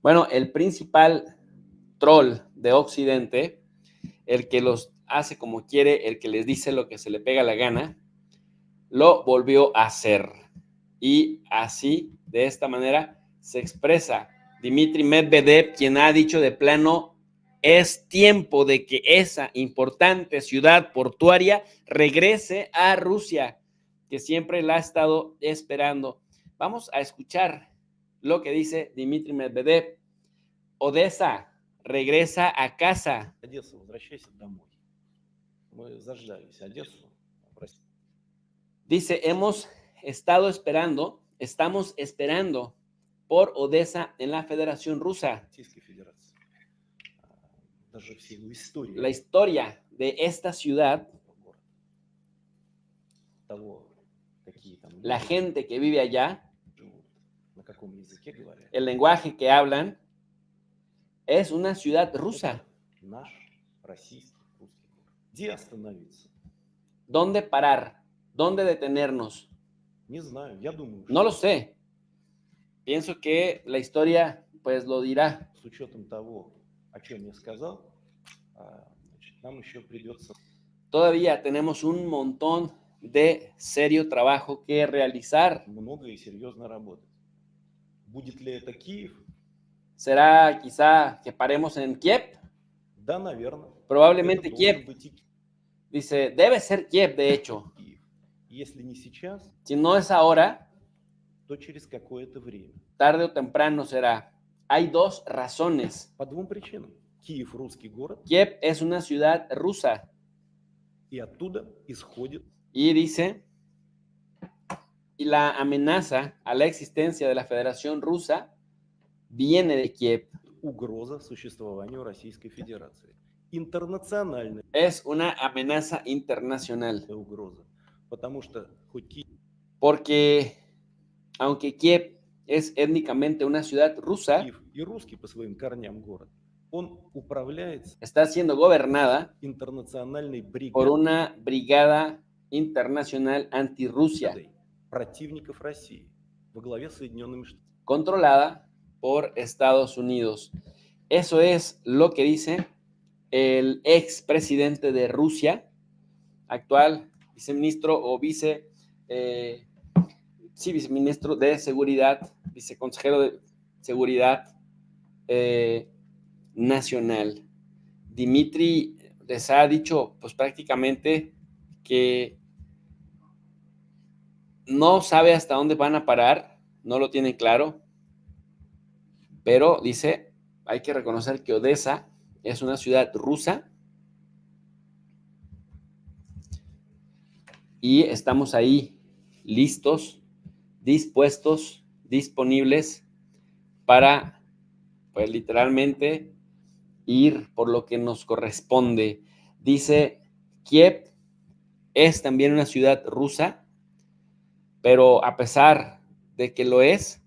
Bueno, el principal troll de Occidente, el que los hace como quiere, el que les dice lo que se le pega la gana, lo volvió a hacer. Y así, de esta manera, se expresa Dmitry Medvedev, quien ha dicho de plano, es tiempo de que esa importante ciudad portuaria regrese a Rusia, que siempre la ha estado esperando. Vamos a escuchar lo que dice Dmitry Medvedev. Odessa, regresa a casa. Одесса, возвращайся домой. Мы заждались Одессу. Dice, estamos esperando por Odessa en la Federación Rusa. La historia de esta ciudad, la gente que vive allá, el lenguaje que hablan, es una ciudad rusa. ¿Dónde parar? ¿Dónde detenernos? No lo sé. Pienso que la historia pues lo dirá. Todavía tenemos un montón de serio trabajo que realizar. ¿Será quizá que paremos en Kiev? Probablemente Kiev. Dice, debe ser Kiev, de hecho. Si no es ahora, tarde o temprano será. Hay dos razones. Kiev es una ciudad rusa. Y dice, y la amenaza a la existencia de la Federación Rusa viene de Kiev. Es una amenaza internacional. Porque aunque Kiev es étnicamente una ciudad rusa, está siendo gobernada por una brigada internacional antirrusia, controlada por Estados Unidos. Eso es lo que dice el expresidente de Rusia, actual viceministro o viceministro de Seguridad, viceconsejero de Seguridad Nacional. Dmitry les ha dicho pues prácticamente que no sabe hasta dónde van a parar, no lo tiene claro, pero dice, hay que reconocer que Odessa es una ciudad rusa y estamos ahí listos, dispuestos, disponibles para, pues literalmente, ir por lo que nos corresponde. Dice, Kiev es también una ciudad rusa, pero a pesar de que lo es,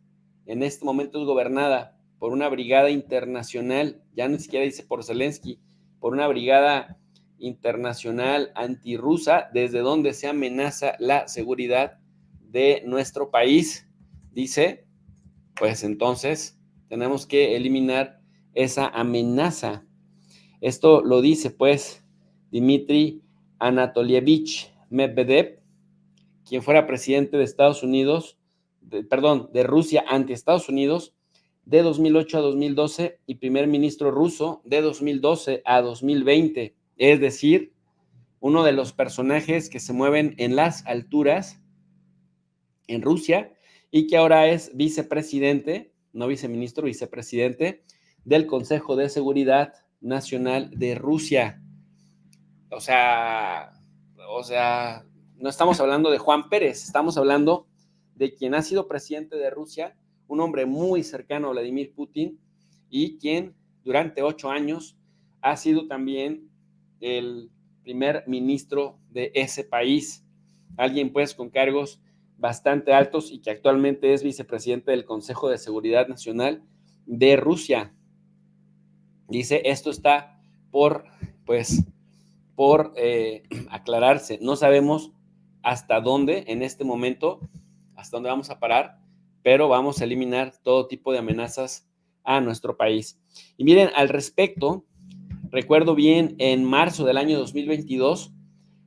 en este momento es gobernada por una brigada internacional, ya ni siquiera dice por Zelensky, por una brigada internacional antirrusa, desde donde se amenaza la seguridad de nuestro país. Dice, pues entonces tenemos que eliminar esa amenaza. Esto lo dice pues Dmitry Anatolievich Medvedev, quien fuera presidente de Estados Unidos, de Rusia ante Estados Unidos de 2008 a 2012 y primer ministro ruso de 2012 a 2020. Es decir, uno de los personajes que se mueven en las alturas en Rusia y que ahora es vicepresidente, no viceministro, vicepresidente del Consejo de Seguridad Nacional de Rusia. O sea, no estamos hablando de Juan Pérez, estamos hablando de quien ha sido presidente de Rusia, un hombre muy cercano a Vladimir Putin y quien durante 8 años ha sido también el primer ministro de ese país. Alguien pues con cargos bastante altos y que actualmente es vicepresidente del Consejo de Seguridad Nacional de Rusia. Dice, esto está por aclararse. No sabemos hasta dónde en este momento, hasta dónde vamos a parar, pero vamos a eliminar todo tipo de amenazas a nuestro país. Y miren, al respecto, recuerdo bien en marzo del año 2022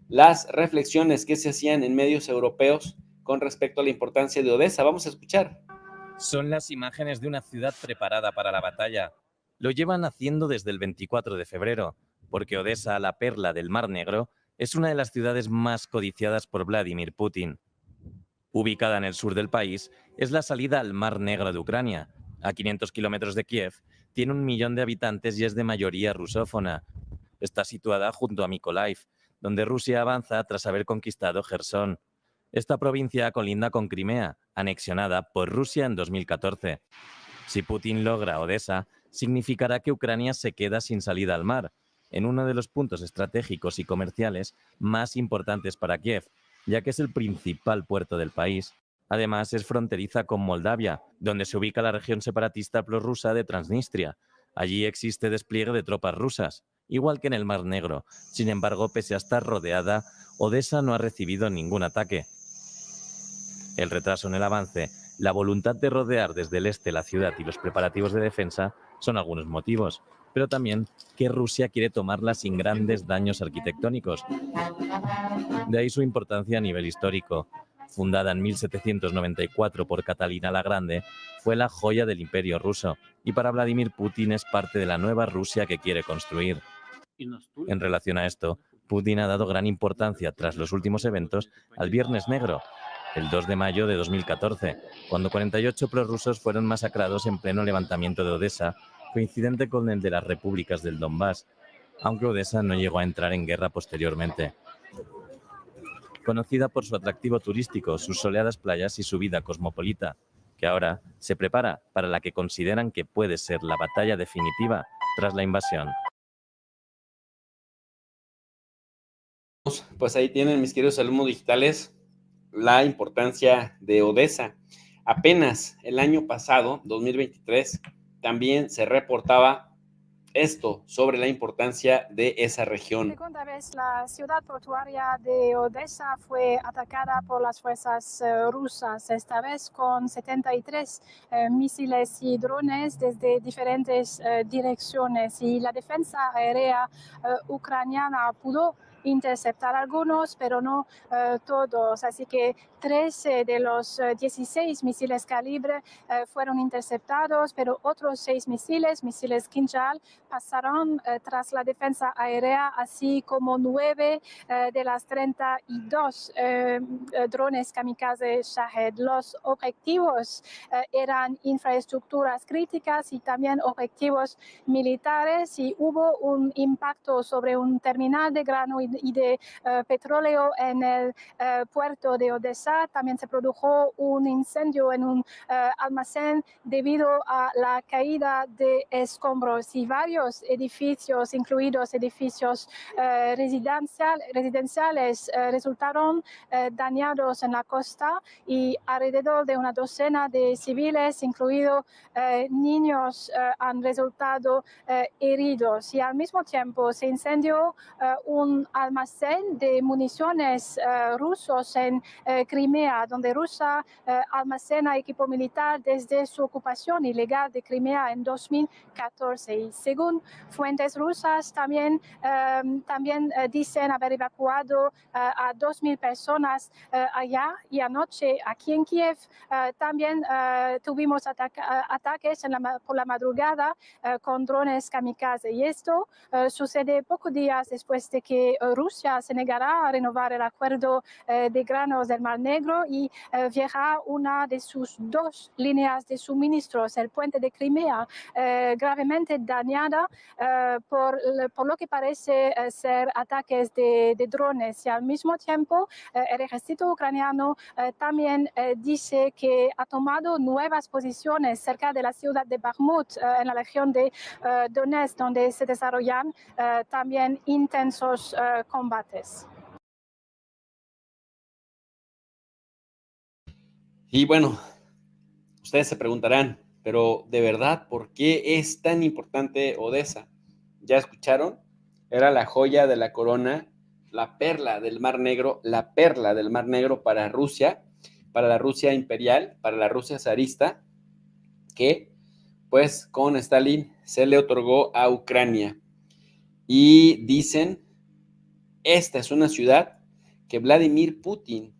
las reflexiones que se hacían en medios europeos con respecto a la importancia de Odesa. Vamos a escuchar. Son las imágenes de una ciudad preparada para la batalla. Lo llevan haciendo desde el 24 de febrero, porque Odesa, la perla del Mar Negro, es una de las ciudades más codiciadas por Vladimir Putin. Ubicada en el sur del país, es la salida al Mar Negro de Ucrania. A 500 kilómetros de Kiev, tiene 1 millón de habitantes y es de mayoría rusófona. Está situada junto a Mykolaiv, donde Rusia avanza tras haber conquistado Jersón. Esta provincia colinda con Crimea, anexionada por Rusia en 2014. Si Putin logra Odesa, significará que Ucrania se queda sin salida al mar, en uno de los puntos estratégicos y comerciales más importantes para Kiev, ya que es el principal puerto del país. Además, es fronteriza con Moldavia, donde se ubica la región separatista prorrusa de Transnistria. Allí existe despliegue de tropas rusas, igual que en el Mar Negro. Sin embargo, pese a estar rodeada, Odesa no ha recibido ningún ataque. El retraso en el avance, la voluntad de rodear desde el este la ciudad y los preparativos de defensa son algunos motivos, pero también que Rusia quiere tomarla sin grandes daños arquitectónicos. De ahí su importancia a nivel histórico. Fundada en 1794 por Catalina la Grande, fue la joya del Imperio ruso y para Vladimir Putin es parte de la nueva Rusia que quiere construir. En relación a esto, Putin ha dado gran importancia tras los últimos eventos al Viernes Negro, el 2 de mayo de 2014, cuando 48 prorrusos fueron masacrados en pleno levantamiento de Odesa, coincidente con el de las repúblicas del Donbass, aunque Odesa no llegó a entrar en guerra posteriormente. Conocida por su atractivo turístico, sus soleadas playas y su vida cosmopolita, que ahora se prepara para la que consideran que puede ser la batalla definitiva tras la invasión. Pues ahí tienen, mis queridos alumnos digitales, la importancia de Odesa. Apenas el año pasado, 2023, también se reportaba esto sobre la importancia de esa región. Segunda vez, la ciudad portuaria de Odesa fue atacada por las fuerzas rusas, esta vez con 73 misiles y drones desde diferentes direcciones, y la defensa aérea ucraniana pudo interceptar algunos, pero no todos. Así que 13 de los 16 misiles calibre fueron interceptados, pero otros 6 misiles Kinjal, pasaron tras la defensa aérea, así como 9 de las 32 drones kamikaze Shahed. Los objetivos eran infraestructuras críticas y también objetivos militares, y hubo un impacto sobre un terminal de grano y de petróleo en el puerto de Odesa. También se produjo un incendio en un almacén debido a la caída de escombros, y varios edificios, incluidos edificios residenciales, resultaron dañados en la costa, y alrededor de una docena de civiles, incluidos niños, han resultado heridos. Y al mismo tiempo se incendió un almacén de municiones rusos en Crimea, donde Rusia almacena equipo militar desde su ocupación ilegal de Crimea en 2014. Y según fuentes rusas, también dicen haber evacuado a 2.000 personas allá. Y anoche aquí en Kiev también tuvimos ataques por la madrugada con drones kamikaze. Y esto sucede pocos días después de que Rusia se negara a renovar el acuerdo de granos del Mar Negro y verá una de sus 2 líneas de suministros, el puente de Crimea, gravemente dañada por lo que parece ser ataques de drones. Y al mismo tiempo, el ejército ucraniano también dice que ha tomado nuevas posiciones cerca de la ciudad de Bakhmut, en la región de Donetsk, donde se desarrollan también intensos combates. Y bueno, ustedes se preguntarán, pero de verdad, ¿por qué es tan importante Odesa? ¿Ya escucharon? Era la joya de la corona, la perla del Mar Negro, la perla del Mar Negro para Rusia, para la Rusia imperial, para la Rusia zarista, que pues con Stalin se le otorgó a Ucrania. Y dicen, esta es una ciudad que Vladimir Putin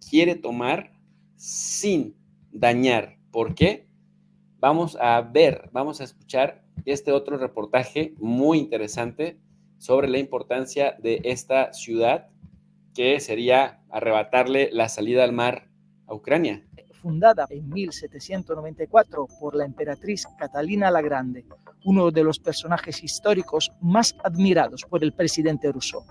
quiere tomar sin dañar. ¿Por qué? Vamos a escuchar este otro reportaje muy interesante sobre la importancia de esta ciudad, que sería arrebatarle la salida al mar a Ucrania. Fundada en 1794 por la emperatriz Catalina la Grande, uno de los personajes históricos más admirados por el presidente ruso.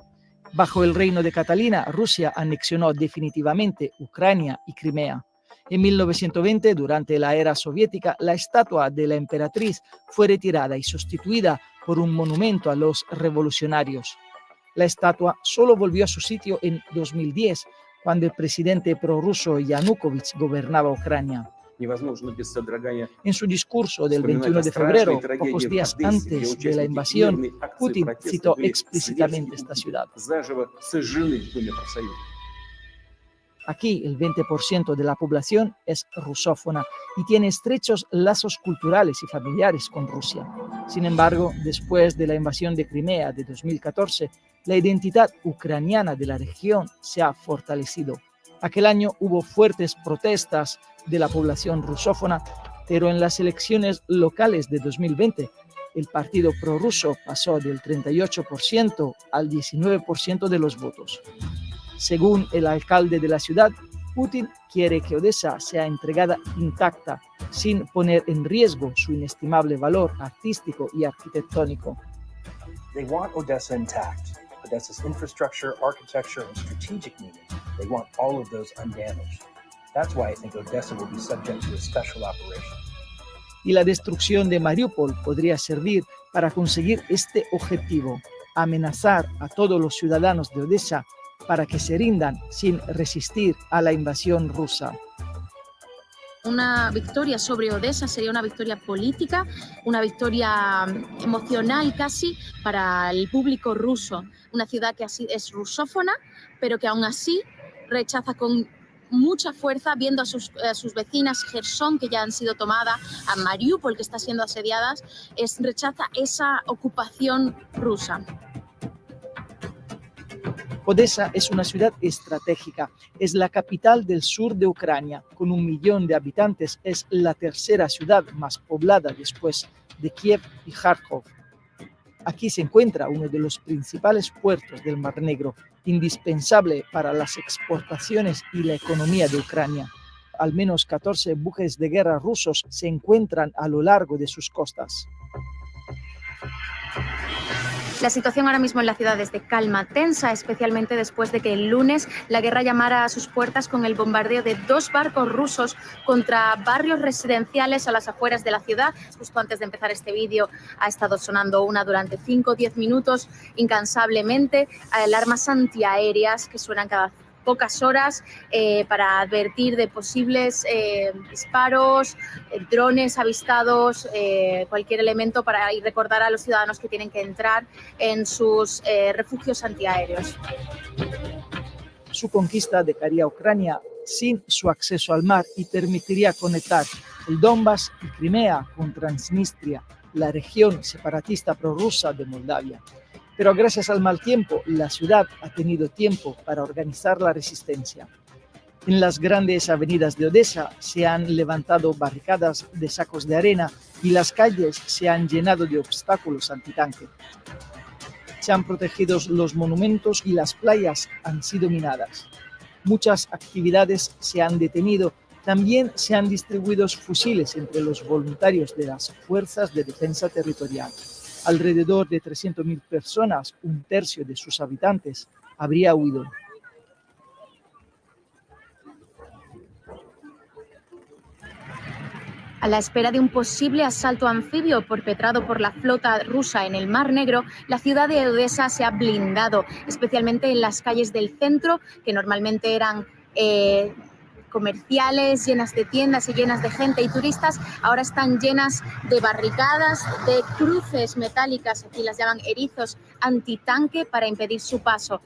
Bajo el reino de Catalina, Rusia anexionó definitivamente Ucrania y Crimea. En 1920, durante la era soviética, la estatua de la emperatriz fue retirada y sustituida por un monumento a los revolucionarios. La estatua solo volvió a su sitio en 2010, cuando el presidente prorruso Yanukovych gobernaba Ucrania. En su discurso del 21 de febrero, pocos días antes de la invasión, Putin citó explícitamente esta ciudad. Aquí el 20% de la población es rusófona y tiene estrechos lazos culturales y familiares con Rusia. Sin embargo, después de la invasión de Crimea de 2014, la identidad ucraniana de la región se ha fortalecido. Aquel año hubo fuertes protestas de la población rusófona, pero en las elecciones locales de 2020, el partido prorruso pasó del 38% al 19% de los votos. Según el alcalde de la ciudad, Putin quiere que Odessa sea entregada intacta, sin poner en riesgo su inestimable valor artístico y arquitectónico. They want Odessa intact. Odessa's infrastructure, architecture, and strategic meaning. They want all of those undamaged. That's why I think Odessa will be subject to a special operation. Y la destrucción de Mariupol podría servir para conseguir este objetivo: amenazar a todos los ciudadanos de Odessa para que se rindan sin resistir a la invasión rusa. Una victoria sobre Odessa sería una victoria política, una victoria emocional casi para el público ruso. Una ciudad que así es rusófona, pero que aún así rechaza con mucha fuerza, viendo a sus vecinas Gerson, que ya han sido tomadas, a Mariupol, que está siendo asediadas, rechaza esa ocupación rusa. Odessa es una ciudad estratégica, es la capital del sur de Ucrania, con 1 millón de habitantes, es la tercera ciudad más poblada después de Kiev y Kharkov. Aquí se encuentra uno de los principales puertos del Mar Negro, indispensable para las exportaciones y la economía de Ucrania. Al menos 14 buques de guerra rusos se encuentran a lo largo de sus costas. La situación ahora mismo en la ciudad es de calma tensa, especialmente después de que el lunes la guerra llamara a sus puertas con el bombardeo de 2 barcos rusos contra barrios residenciales a las afueras de la ciudad. Justo antes de empezar este vídeo ha estado sonando una durante 5 o 10 minutos incansablemente, alarmas antiaéreas que suenan cada pocas horas para advertir de posibles disparos, drones avistados, cualquier elemento para recordar a los ciudadanos que tienen que entrar en sus refugios antiaéreos. Su conquista dejaría a Ucrania sin su acceso al mar y permitiría conectar el Donbass y Crimea con Transnistria, la región separatista prorrusa de Moldavia. Pero gracias al mal tiempo, la ciudad ha tenido tiempo para organizar la resistencia. En las grandes avenidas de Odessa se han levantado barricadas de sacos de arena y las calles se han llenado de obstáculos antitanque. Se han protegido los monumentos y las playas han sido minadas. Muchas actividades se han detenido. También se han distribuido fusiles entre los voluntarios de las Fuerzas de Defensa Territorial. Alrededor de 300.000 personas, 1/3 de sus habitantes, habría huido. A la espera de un posible asalto anfibio perpetrado por la flota rusa en el Mar Negro, la ciudad de Odessa se ha blindado, especialmente en las calles del centro, que normalmente eran comerciales, llenas de tiendas y llenas de gente y turistas, ahora están llenas de barricadas, de cruces metálicas, aquí las llaman erizos antitanque, para impedir su paso.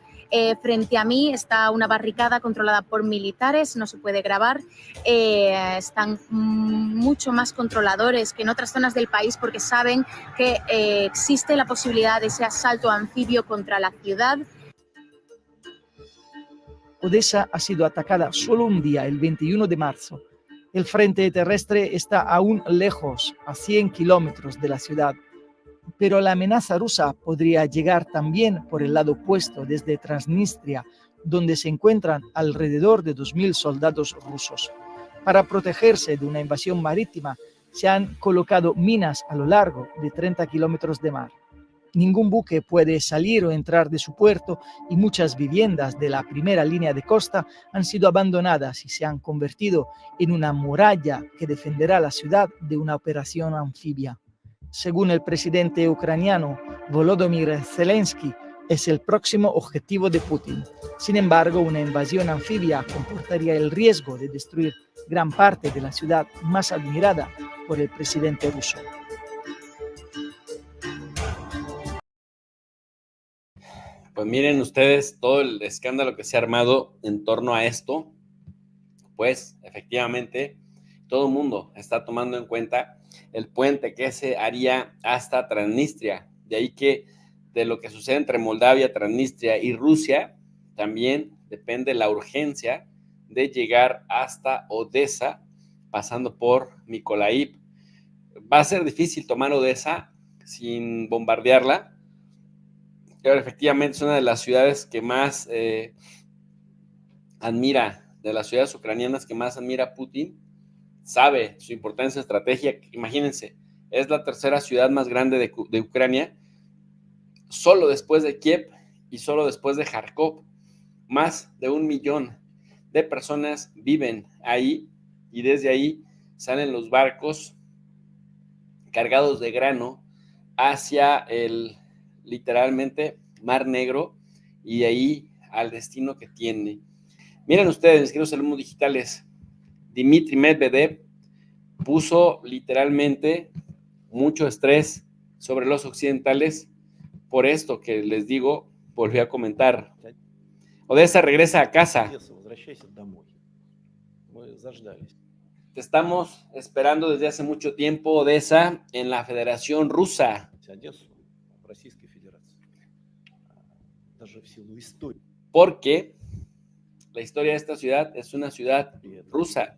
Frente a mí está una barricada controlada por militares, no se puede grabar. Están mucho más controladores que en otras zonas del país porque saben que existe la posibilidad de ese asalto anfibio contra la ciudad. Odessa ha sido atacada solo un día, el 21 de marzo. El frente terrestre está aún lejos, a 100 kilómetros de la ciudad. Pero la amenaza rusa podría llegar también por el lado opuesto, desde Transnistria, donde se encuentran alrededor de 2.000 soldados rusos. Para protegerse de una invasión marítima, se han colocado minas a lo largo de 30 kilómetros de mar. Ningún buque puede salir o entrar de su puerto y muchas viviendas de la primera línea de costa han sido abandonadas y se han convertido en una muralla que defenderá la ciudad de una operación anfibia. Según el presidente ucraniano Volodymyr Zelensky, es el próximo objetivo de Putin. Sin embargo, una invasión anfibia comportaría el riesgo de destruir gran parte de la ciudad más admirada por el presidente ruso. Pues miren ustedes todo el escándalo que se ha armado en torno a esto. Pues efectivamente todo el mundo está tomando en cuenta el puente que se haría hasta Transnistria. De ahí que de lo que sucede entre Moldavia, Transnistria y Rusia, también depende la urgencia de llegar hasta Odessa, pasando por Mykolaiv. Va a ser difícil tomar Odessa sin bombardearla, pero efectivamente es una de las ciudades que más admira, de las ciudades ucranianas que más admira Putin. Sabe su importancia estratégica. Imagínense, es la tercera ciudad más grande de Ucrania, solo después de Kiev y solo después de Kharkov. Más de 1 millón de personas viven ahí y desde ahí salen los barcos cargados de grano hacia el, literalmente, Mar Negro y de ahí al destino que tiene. Miren ustedes, mis queridos alumnos digitales, Dmitry Medvedev puso literalmente mucho estrés sobre los occidentales por esto que les digo, volví a comentar. Odessa regresa a casa. Te estamos esperando desde hace mucho tiempo, Odessa, en la Federación Rusa. Porque la historia de esta ciudad es una ciudad rusa.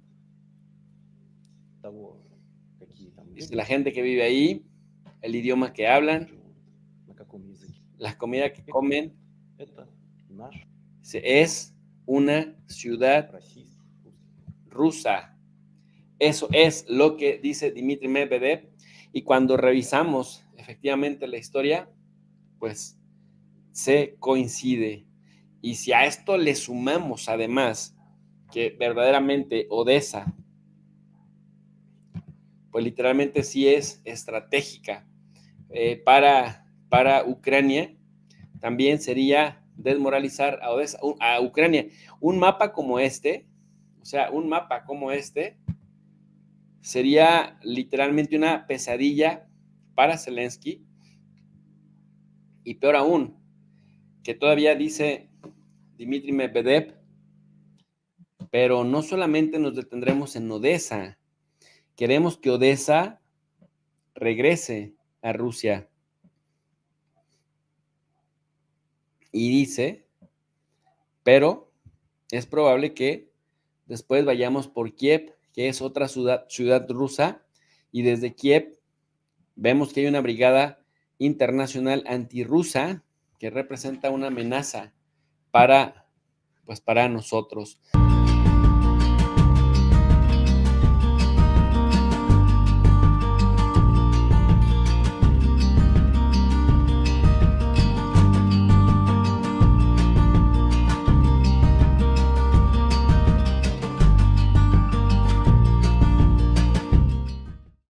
Dice la gente que vive ahí, el idioma que hablan, la comida que comen. Es una ciudad rusa. Eso es lo que dice Dmitry Medvedev. Y cuando revisamos efectivamente la historia, pues se coincide. Y si a esto le sumamos además que verdaderamente Odessa, pues literalmente sí es estratégica para Ucrania, también sería desmoralizar a Odessa, a Ucrania. Un mapa como este, sería literalmente una pesadilla para Zelensky. Y peor aún, que todavía dice Dmitry Medvedev, pero no solamente nos detendremos en Odessa, queremos que Odessa regrese a Rusia. Y dice, pero es probable que después vayamos por Kiev, que es otra ciudad rusa, y desde Kiev vemos que hay una brigada internacional antirrusa que representa una amenaza para nosotros.